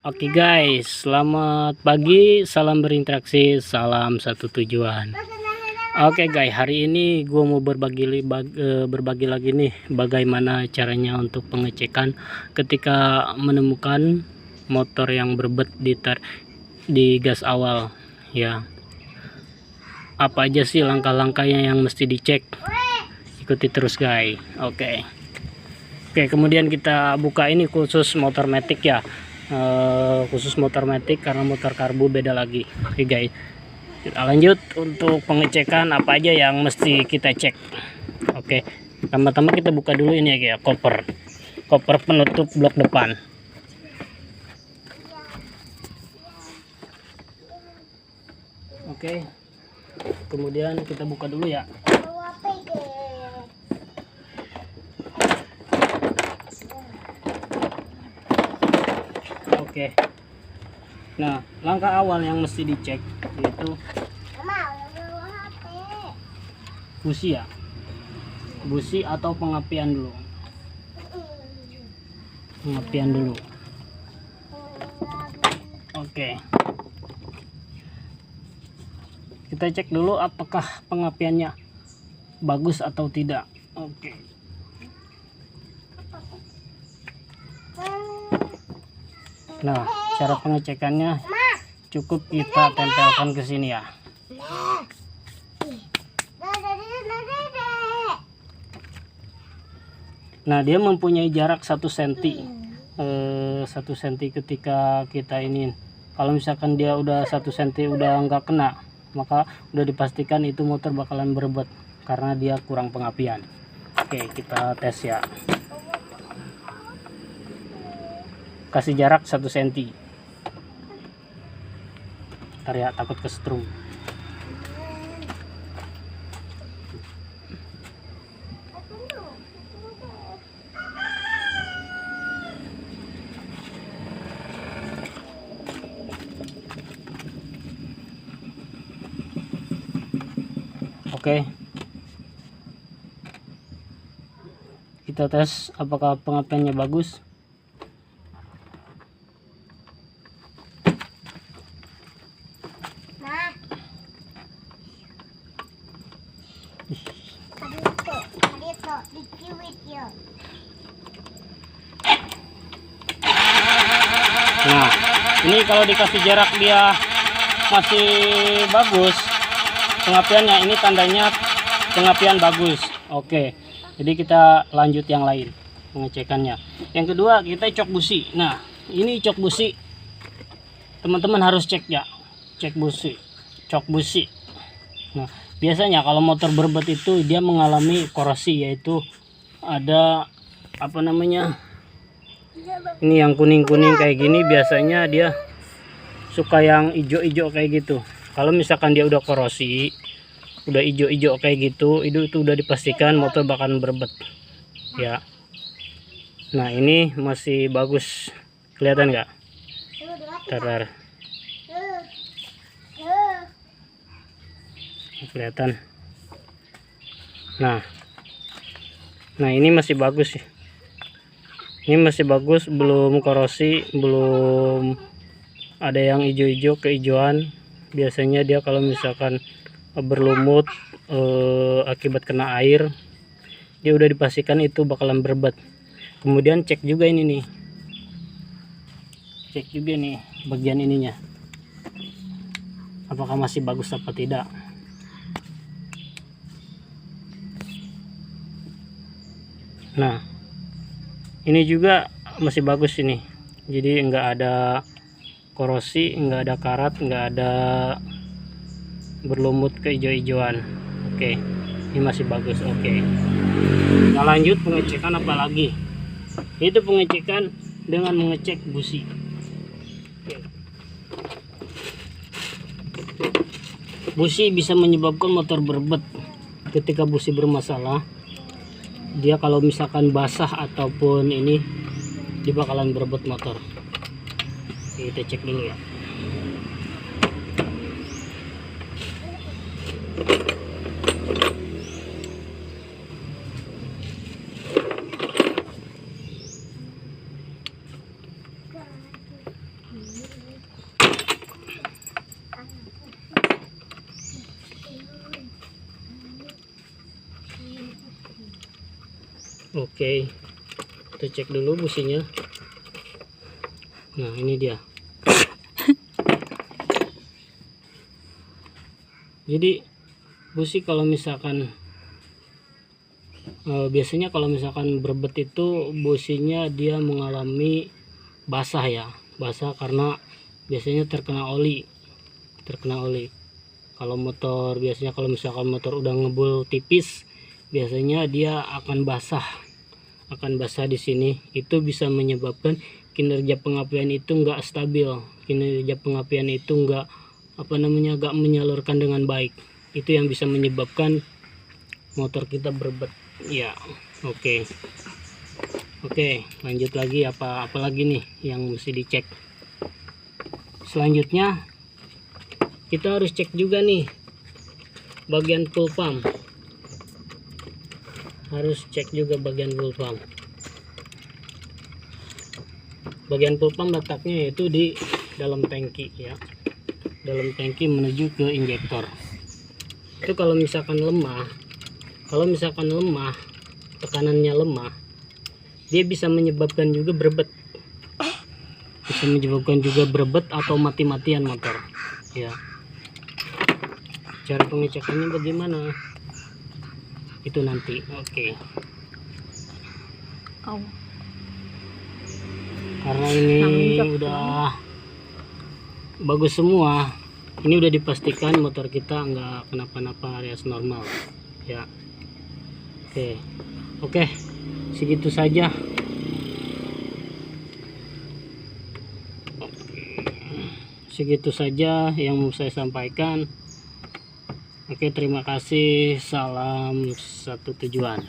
Oke guys, selamat pagi, salam berinteraksi, salam satu tujuan. Oke guys, hari ini gue mau berbagi lagi nih bagaimana caranya untuk pengecekan ketika menemukan motor yang berbet di gas awal ya. Apa aja sih langkah-langkahnya yang mesti dicek? Ikuti terus guys. Oke, kemudian kita buka ini khusus motor matic ya. Khusus motor matic karena motor karbu beda lagi. Oke guys, kita lanjut untuk pengecekan apa aja yang mesti kita cek. Oke, pertama-tama kita buka dulu ini ya, koper penutup blok depan. Oke, kemudian kita buka dulu ya. Oke, nah langkah awal yang mesti dicek yaitu busi ya, busi atau pengapian dulu. Oke, kita cek dulu apakah pengapiannya bagus atau tidak. Oke, nah cara pengecekannya cukup kita tempelkan ke sini ya. Nah dia mempunyai jarak 1 cm, 1 cm ketika kita ini. Kalau misalkan dia udah 1 cm udah nggak kena, maka udah dipastikan itu motor bakalan berebut karena dia kurang pengapian. Oke, kita tes ya. Kasih jarak 1 cm. Ntar ya, takut kesetrum. Oke, kita tes apakah pengapiannya bagus. Nah, ini kalau dikasih jarak dia masih bagus pengapiannya, ini tandanya pengapian bagus. Oke, jadi kita lanjut yang lain pengecekannya. Yang kedua kita cok busi. Nah ini cok busi teman-teman harus cek ya, cok busi. Nah biasanya kalau motor berbet itu dia mengalami korosi, yaitu ada apa namanya, ini yang kuning-kuning kayak gini, biasanya dia suka yang hijau-hijau kayak gitu. Kalau misalkan dia udah korosi, udah hijau-hijau kayak gitu, itu udah dipastikan motor bakalan berbet ya. Nah ini masih bagus, kelihatan nggak? Tar. Kelihatan. Nah ini masih bagus sih. Ini masih bagus, belum korosi, belum ada yang hijau-hijau kehijauan. Biasanya dia kalau misalkan berlumut akibat kena air, dia udah dipastikan itu bakalan berbet. Kemudian cek juga ini nih, cek juga nih bagian ininya, apakah masih bagus apa tidak. Nah ini juga masih bagus ini, jadi enggak ada korosi, enggak ada karat, enggak ada berlumut kehijau-hijauan. Oke, ini masih bagus. Oke, kita lanjut pengecekan apa lagi, itu pengecekan dengan mengecek busi. Oke. Busi bisa menyebabkan motor berbet. Ketika busi bermasalah, dia kalau misalkan basah ataupun ini, dia bakalan berebut motor. Kita cek dulu ya. Oke, kita cek dulu businya. Nah, ini dia. Jadi busi kalau misalkan biasanya kalau misalkan berbet itu businya dia mengalami basah ya, basah karena biasanya terkena oli. Kalau motor biasanya, kalau misalkan motor udah ngebul tipis, biasanya dia akan basah di sini. Itu bisa menyebabkan kinerja pengapian itu enggak stabil, kinerja pengapian itu enggak menyalurkan dengan baik. Itu yang bisa menyebabkan motor kita berbet ya. Oke, lanjut lagi. Apa lagi nih yang mesti dicek? Selanjutnya kita harus cek juga nih bagian full pump. Harus cek juga bagian full pump. Bagian full pump letaknya itu di dalam tangki ya, dalam tangki menuju ke injektor. Itu kalau misalkan lemah, tekanannya lemah, dia bisa menyebabkan juga berbet, atau mati-matian motor ya. Cara pengecekannya bagaimana itu nanti. Karena ini udah bagus semua, ini udah dipastikan motor kita nggak kenapa-napa alias normal ya. Oke, segitu saja. Segitu saja yang mau saya sampaikan. Oke, terima kasih. Salam satu tujuan.